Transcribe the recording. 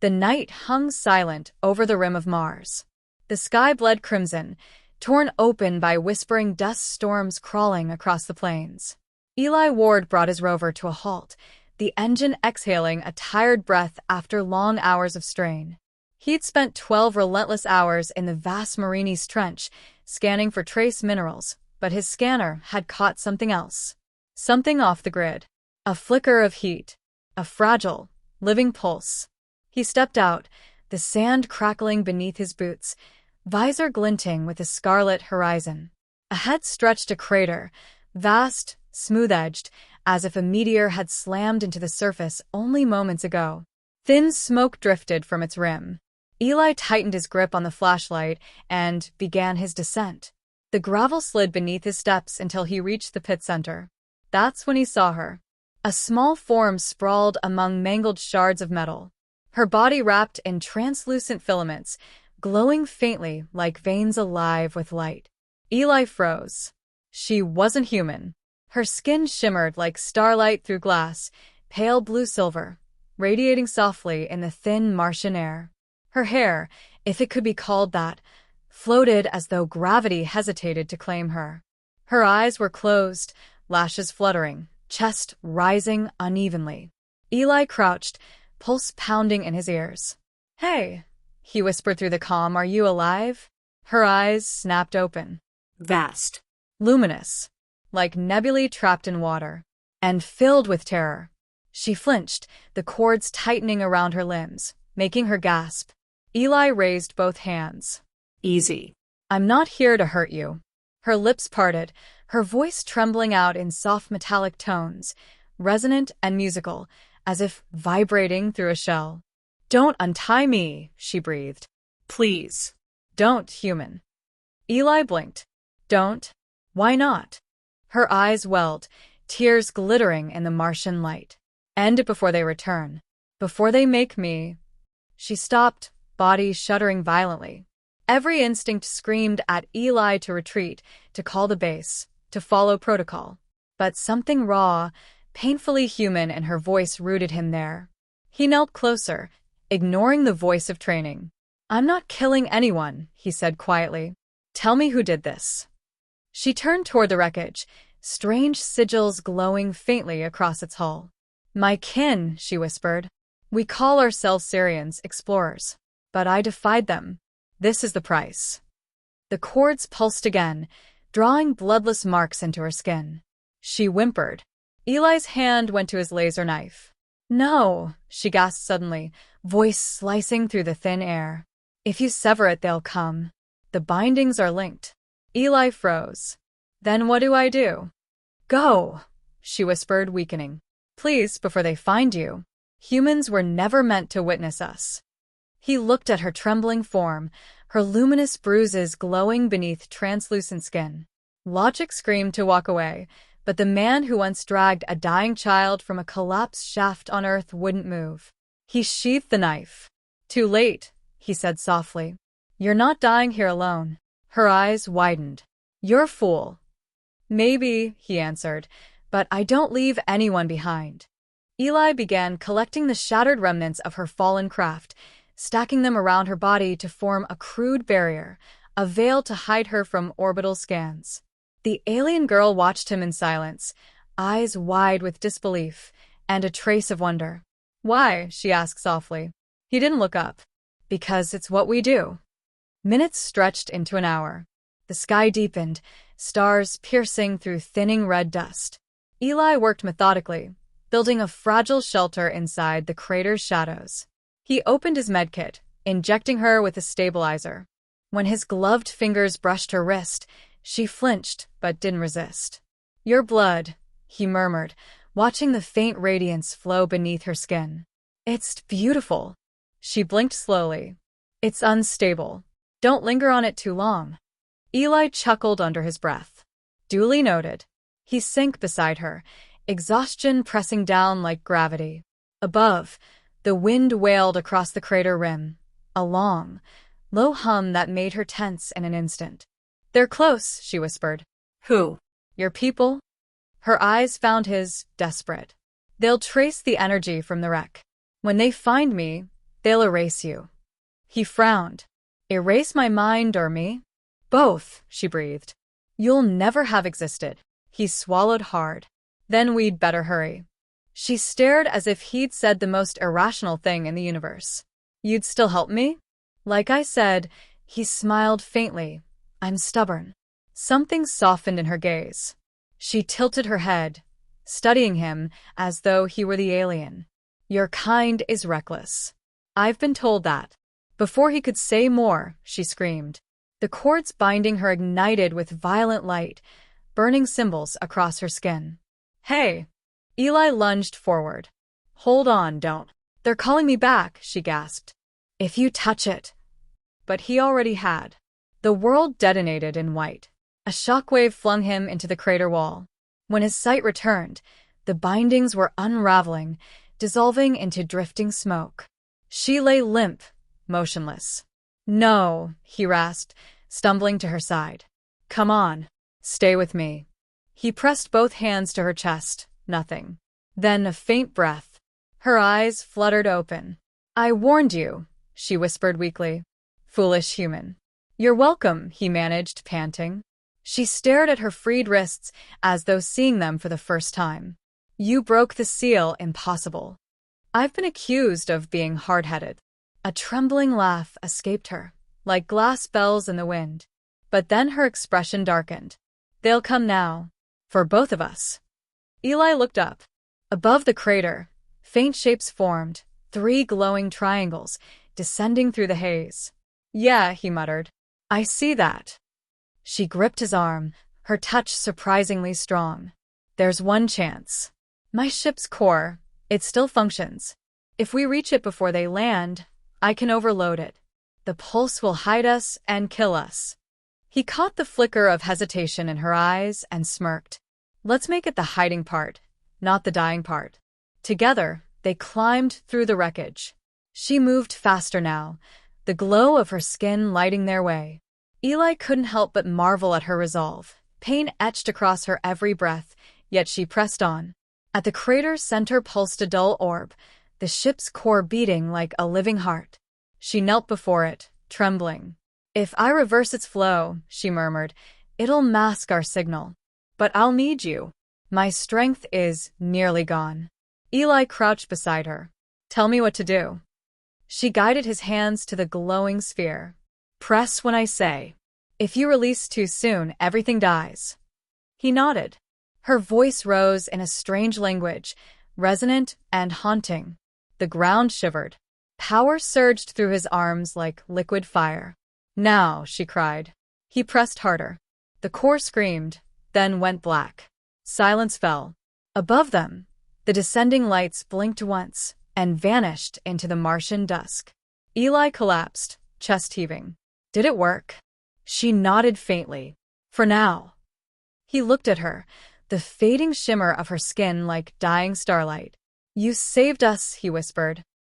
The night hung silent over the rim of Mars. The sky bled crimson, torn open by whispering dust storms crawling across the plains. Eli Ward brought his rover to a halt, the engine exhaling a tired breath after long hours of strain. He'd spent 12 relentless hours in the vast Marinis Trench, scanning for trace minerals, but his scanner had caught something else. Something off the grid. A flicker of heat. A fragile, living pulse. He stepped out, the sand crackling beneath his boots, visor glinting with a scarlet horizon. Ahead stretched a crater, vast, smooth-edged, as if a meteor had slammed into the surface only moments ago. Thin smoke drifted from its rim. Eli tightened his grip on the flashlight and began his descent. The gravel slid beneath his steps until he reached the pit center. That's when he saw her. A small form sprawled among mangled shards of metal. Her body wrapped in translucent filaments, glowing faintly like veins alive with light. Eli froze. She wasn't human. Her skin shimmered like starlight through glass, pale blue-silver, radiating softly in the thin Martian air. Her hair, if it could be called that, floated as though gravity hesitated to claim her. Her eyes were closed, lashes fluttering, chest rising unevenly. Eli crouched, pulse pounding in his ears. "Hey," he whispered through the comm, "are you alive?" Her eyes snapped open. Vast. Luminous, like nebulae trapped in water, and filled with terror. She flinched, the cords tightening around her limbs, making her gasp. Eli raised both hands. Easy. "I'm not here to hurt you." Her lips parted, her voice trembling out in soft metallic tones, resonant and musical, as if vibrating through a shell. "Don't untie me," she breathed. Please. "Don't, human." Eli blinked. "Don't? Why not?" Her eyes welled, tears glittering in the Martian light. "End it before they return. Before they make me—" She stopped, body shuddering violently. Every instinct screamed at Eli to retreat, to call the base, to follow protocol. But something raw, painfully human in her voice rooted him there. He knelt closer, ignoring the voice of training. "I'm not killing anyone," he said quietly. "Tell me who did this." She turned toward the wreckage, strange sigils glowing faintly across its hull. "My kin," she whispered. "We call ourselves Syrians, explorers. But I defied them. This is the price." The cords pulsed again, drawing bloodless marks into her skin. She whimpered. Eli's hand went to his laser knife. "No," she gasped suddenly, voice slicing through the thin air. "If you sever it, they'll come. The bindings are linked." Eli froze. "Then what do I do?" "Go," she whispered, weakening. "Please, before they find you. Humans were never meant to witness us." He looked at her trembling form, her luminous bruises glowing beneath translucent skin. Logic screamed to walk away, but the man who once dragged a dying child from a collapsed shaft on Earth wouldn't move. He sheathed the knife. "Too late," he said softly. "You're not dying here alone." Her eyes widened. "You're a fool." "Maybe," he answered, "but I don't leave anyone behind." Eli began collecting the shattered remnants of her fallen craft, stacking them around her body to form a crude barrier, a veil to hide her from orbital scans. The alien girl watched him in silence, eyes wide with disbelief and a trace of wonder. "Why?" she asked softly. He didn't look up. "Because it's what we do." Minutes stretched into an hour. The sky deepened, stars piercing through thinning red dust. Eli worked methodically, building a fragile shelter inside the crater's shadows. He opened his medkit, injecting her with a stabilizer. When his gloved fingers brushed her wrist, she flinched but didn't resist. "Your blood," he murmured, watching the faint radiance flow beneath her skin. "It's beautiful." She blinked slowly. "It's unstable. Don't linger on it too long." Eli chuckled under his breath. "Duly noted." He sank beside her, exhaustion pressing down like gravity. Above, the wind wailed across the crater rim, a long, low hum that made her tense in an instant. "They're close," she whispered. Who? "Your people?" Her eyes found his, desperate. "They'll trace the energy from the wreck. When they find me, They'll erase you. He frowned. Erase my mind or me? Both, she breathed. You'll never have existed. He swallowed hard. Then we'd better hurry. She stared as if he'd said the most irrational thing in the universe. You'd still help me? Like I said, he smiled faintly. I'm stubborn. Something softened in her gaze. She tilted her head, studying him as though he were the alien. Your kind is reckless. I've been told that. Before he could say more, she screamed. The cords binding her ignited with violent light, burning symbols across her skin. Hey! Eli lunged forward. Hold on, don't. They're calling me back, she gasped. If you touch it. But he already had. The world detonated in white. A shockwave flung him into the crater wall. When his sight returned, the bindings were unraveling, dissolving into drifting smoke. She lay limp, motionless. No, he rasped, stumbling to her side. Come on, stay with me. He pressed both hands to her chest. Nothing. Then a faint breath. Her eyes fluttered open. I warned you, she whispered weakly. Foolish human. You're welcome, he managed, panting. She stared at her freed wrists as though seeing them for the first time. You broke the seal, impossible. I've been accused of being hard-headed. A trembling laugh escaped her, like glass bells in the wind. But then her expression darkened. They'll come now. For both of us. Eli looked up. Above the crater, faint shapes formed, 3 glowing triangles, descending through the haze. Yeah, he muttered. I see that. She gripped his arm, her touch surprisingly strong. There's one chance. My ship's core, it still functions. If we reach it before they land, I can overload it. The pulse will hide us and kill us. He caught the flicker of hesitation in her eyes and smirked. Let's make it the hiding part, not the dying part. Together, they climbed through the wreckage. She moved faster now, the glow of her skin lighting their way. Eli couldn't help but marvel at her resolve. Pain etched across her every breath, yet she pressed on. At the crater's center pulsed a dull orb, the ship's core beating like a living heart. She knelt before it, trembling. If I reverse its flow, she murmured, it'll mask our signal. But I'll need you. My strength is nearly gone. Eli crouched beside her. Tell me what to do. She guided his hands to the glowing sphere. Press when I say. If you release too soon, everything dies. He nodded. Her voice rose in a strange language, resonant and haunting. The ground shivered. Power surged through his arms like liquid fire. Now, she cried. He pressed harder. The core screamed, then went black. Silence fell. Above them, the descending lights blinked once and vanished into the Martian dusk. Eli collapsed, chest heaving. Did it work? She nodded faintly. For now. He looked at her, the fading shimmer of her skin like dying starlight. You saved us, he whispered.